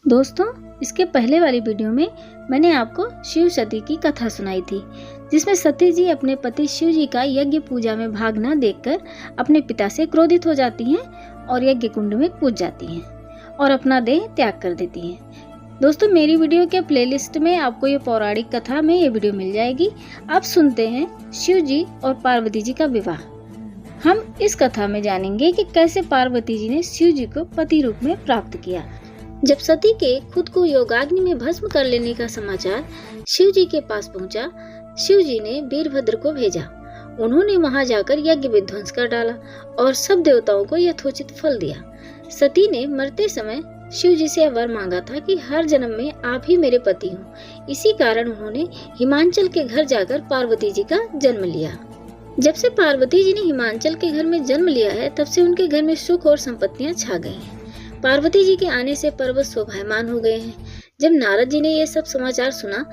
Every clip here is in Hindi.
दोस्तों, इसके पहले वाली वीडियो में मैंने आपको शिव सती की कथा सुनाई थी, जिसमें सती जी अपने पति शिव जी का यज्ञ पूजा में भाग न देखकर अपने पिता से क्रोधित हो जाती हैं और यज्ञ कुंड में कूद जाती हैं और अपना देह त्याग कर देती हैं। दोस्तों, मेरी वीडियो के प्लेलिस्ट में आपको ये पौराणिक कथा में ये वीडियो मिल जाएगी। आप सुनते हैं शिव जी और पार्वती जी का विवाह। हम इस कथा में जानेंगे कि कैसे पार्वती जी ने शिव जी को पति रूप में प्राप्त किया। जब सती के खुद को योगाग्नि में भस्म कर लेने का समाचार शिव जी के पास पहुंचा, शिव जी ने वीरभद्र को भेजा। उन्होंने वहां जाकर यज्ञ विध्वंस कर डाला और सब देवताओं को यथोचित फल दिया। सती ने मरते समय शिव जी से वर मांगा था कि हर जन्म में आप ही मेरे पति हों। इसी कारण उन्होंने हिमाचल के घर जाकर पार्वती जी का जन्म लिया। जब से पार्वती जी ने हिमाचल के घर में जन्म लिया है, तब से उनके घर में सुख और संपत्तियां छा गई हैं। पार्वती जी के आने से पर्वत शोभायमान हो गए हैं। जब नारद जी ने ये सब समाचार सुना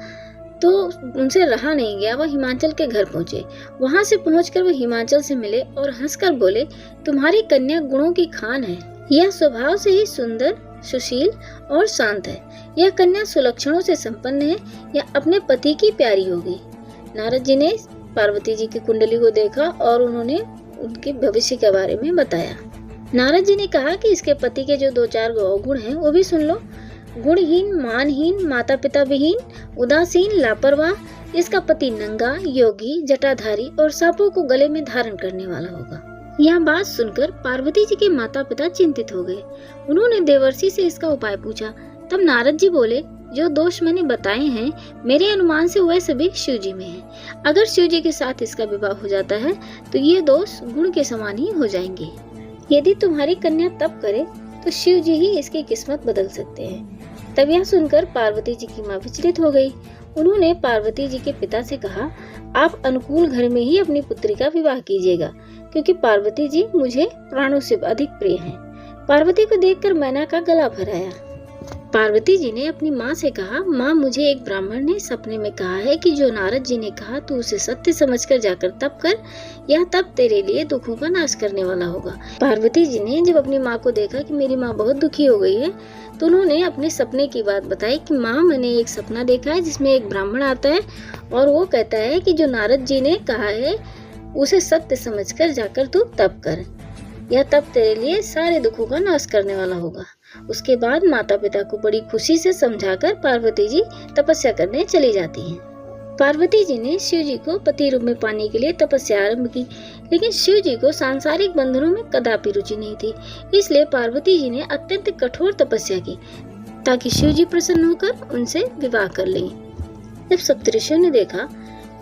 तो उनसे रहा नहीं गया, वह हिमाचल के घर पहुंचे। वहां से पहुंचकर वह हिमाचल से मिले और हंसकर बोले, तुम्हारी कन्या गुणों की खान है। यह स्वभाव से ही सुंदर, सुशील और शांत है। यह कन्या सुलक्षणों से संपन्न है। यह अपने पति की प्यारी होगी। नारद जी ने पार्वती जी की कुंडली को देखा और उन्होंने उनके भविष्य के बारे में बताया। नारद जी ने कहा कि इसके पति के जो 2-4 अवगुण हैं वो भी सुन लो। गुणहीन, मानहीन, माता पिता विहीन, उदासीन, लापरवाह। इसका पति नंगा, योगी, जटाधारी और सांपों को गले में धारण करने वाला होगा। यह बात सुनकर पार्वती जी के माता पिता चिंतित हो गए। उन्होंने देवर्षि से इसका उपाय पूछा। तब नारद जी बोले, जो दोष मैंने बताए हैं, मेरे अनुमान से वह सभी शिव जी में हैं। अगर शिव जी के साथ इसका विवाह हो जाता है तो ये दोष गुण के समान ही हो जाएंगे। यदि तुम्हारी कन्या तप करे तो शिव जी ही इसकी किस्मत बदल सकते हैं। तब यह सुनकर पार्वती जी की माँ विचलित हो गई। उन्होंने पार्वती जी के पिता से कहा, आप अनुकूल घर में ही अपनी पुत्री का विवाह कीजिएगा, क्योंकि पार्वती जी मुझे प्राणों से अधिक प्रिय हैं। पार्वती को देखकर मैना का गला भर आया। पार्वती जी ने अपनी माँ से कहा, माँ, मुझे एक ब्राह्मण ने सपने में कहा है कि जो नारद जी ने कहा तू उसे सत्य समझकर जाकर तप कर, यह तप तेरे लिए दुखों का नाश करने वाला होगा। पार्वती जी ने जब अपनी माँ को देखा कि मेरी माँ बहुत दुखी हो गई है, तो उन्होंने अपने सपने की बात बताई कि माँ, मैंने एक सपना देखा है जिसमें एक ब्राह्मण आता है और वो कहता है कि जो नारद जी ने कहा है उसे सत्य समझकर जाकर तू तप कर, यह तप तेरे लिए सारे दुखों का नाश करने वाला होगा। उसके बाद माता पिता को बड़ी खुशी से समझाकर पार्वती जी तपस्या करने चली जाती हैं। पार्वती जी ने शिव जी को पति रूप में पाने के लिए तपस्या आरंभ की, लेकिन शिव जी को सांसारिक बंधनों में कदापि रुचि नहीं थी। इसलिए पार्वती जी ने अत्यंत कठोर तपस्या की ताकि शिव जी प्रसन्न होकर उनसे विवाह कर लें। जब सप्तऋषियों ने देखा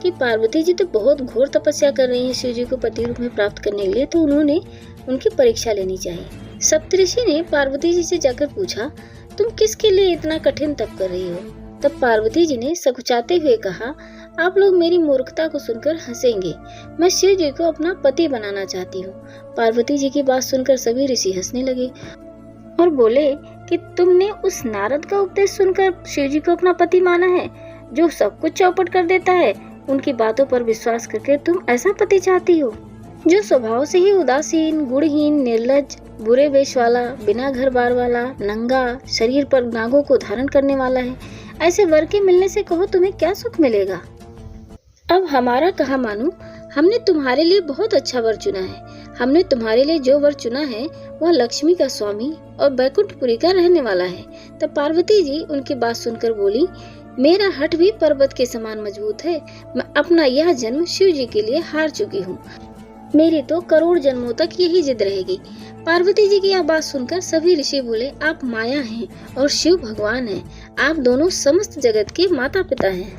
कि पार्वती जी तो बहुत घोर तपस्या कर रही हैं शिव जी को पति रूप में प्राप्त करने के लिए, तो उन्होंने उनकी परीक्षा लेनी चाहिए। सप्तऋषि ने पार्वती जी से जाकर पूछा, तुम किसके लिए इतना कठिन तप कर रही हो? तब पार्वती जी ने सकुचाते हुए कहा, आप लोग मेरी मूर्खता को सुनकर हंसेंगे। मैं शिव जी को अपना पति बनाना चाहती हूँ। पार्वती जी की बात सुनकर सभी ऋषि हंसने लगे और बोले कि तुमने उस नारद का उपदेश सुनकर शिव जी को अपना पति माना है, जो सब कुछ चौपट कर देता है। उनकी बातों पर विश्वास करके तुम ऐसा पति चाहती हो, जो स्वभाव से ही उदासीन, गुणहीन, निर्लज, बुरे वेश वाला, बिना घर बार वाला, नंगा, शरीर पर नागों को धारण करने वाला है। ऐसे वर के मिलने से कहो तुम्हें क्या सुख मिलेगा। अब हमारा कहा मानो, हमने तुम्हारे लिए बहुत अच्छा वर चुना है। हमने तुम्हारे लिए जो वर चुना है वह लक्ष्मी का स्वामी और बैकुंठपुरी का रहने वाला है। तब पार्वती जी उनकी बात सुनकर बोली, मेरा हठ भी पर्वत के समान मजबूत है। मैं अपना यह जन्म शिव जी के लिए हार चुकी हूँ। मेरी तो करोड़ जन्मों तक यही जिद रहेगी। पार्वती जी की यह बात सुनकर सभी ऋषि बोले, आप माया हैं और शिव भगवान हैं। आप दोनों समस्त जगत के माता पिता हैं।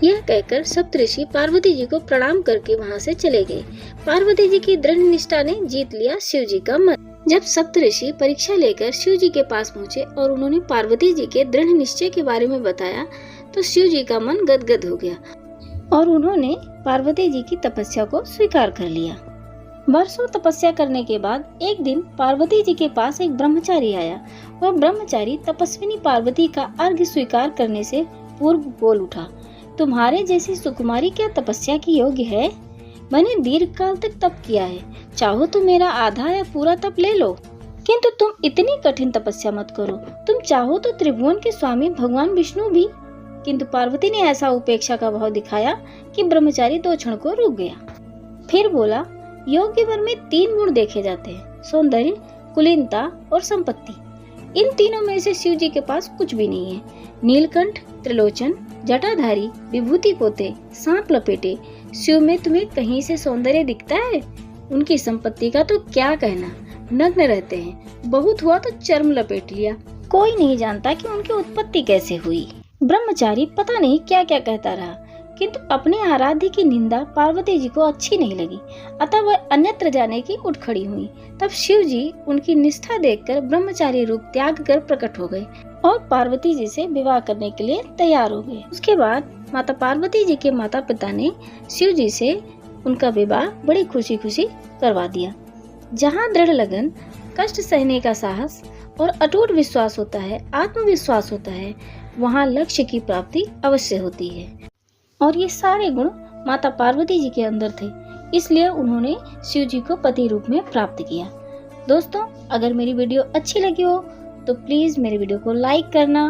यह कहकर सप्तऋषि पार्वती जी को प्रणाम करके वहां से चले गए। पार्वती जी की दृढ़ निष्ठा ने जीत लिया शिव जी का मन। जब सप्तऋषि परीक्षा लेकर शिव जी के पास पहुँचे और उन्होंने पार्वती जी के दृढ़ निश्चय के बारे में बताया, तो शिव जी का मन गदगद हो गया और उन्होंने पार्वती जी की तपस्या को स्वीकार कर लिया। वर्षों तपस्या करने के बाद एक दिन पार्वती जी के पास एक ब्रह्मचारी आया। वह ब्रह्मचारी तपस्विनी पार्वती का अर्घ्य स्वीकार करने से पूर्व बोल उठा, तुम्हारे जैसी सुकुमारी क्या तपस्या की योग्य है? मैंने दीर्घ काल तक तप किया है। चाहो तो मेरा आधा या पूरा तप ले लो। किंतु तुम इतनी कठिन तपस्या मत करो, तुम चाहो तो त्रिभुवन के स्वामी भगवान विष्णु भी। किंतु पार्वती ने ऐसा उपेक्षा का भाव दिखाया कि ब्रह्मचारी 2 क्षण को रुक गया। फिर बोला, योग्य वर में 3 गुण देखे जाते हैं, सौंदर्य, कुलीनता और संपत्ति। इन तीनों में से शिव जी के पास कुछ भी नहीं है। नीलकंठ, त्रिलोचन, जटाधारी, विभूति पोते, सांप लपेटे, शिव में तुम्हें कहीं से सौंदर्य दिखता है? उनकी संपत्ति का तो क्या कहना, नग्न रहते हैं, बहुत हुआ तो चर्म लपेट लिया। कोई नहीं जानता कि उनकी उत्पत्ति कैसे हुई। ब्रह्मचारी पता नहीं क्या क्या कहता रहा, किंतु अपने आराध्य की निंदा पार्वती जी को अच्छी नहीं लगी, अतः वह अन्यत्र जाने की उठ खड़ी हुई। तब शिव जी उनकी निष्ठा देखकर ब्रह्मचारी रूप त्याग कर प्रकट हो गए और पार्वती जी से विवाह करने के लिए तैयार हो गए। उसके बाद माता पार्वती जी के माता पिता ने शिव जी से उनका विवाह बड़ी खुशी खुशी करवा दिया। जहाँ दृढ़ लगन, कष्ट सहने का साहस और अटूट विश्वास होता है, आत्मविश्वास होता है, वहाँ लक्ष्य की प्राप्ति अवश्य होती है। और ये सारे गुण माता पार्वती जी के अंदर थे, इसलिए उन्होंने शिव जी को पति रूप में प्राप्त किया। दोस्तों, अगर मेरी वीडियो अच्छी लगी हो तो प्लीज मेरे वीडियो को लाइक करना,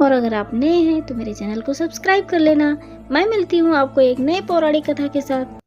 और अगर आप नए हैं तो मेरे चैनल को सब्सक्राइब कर लेना। मैं मिलती हूँ आपको एक नए पौराणिक कथा के साथ।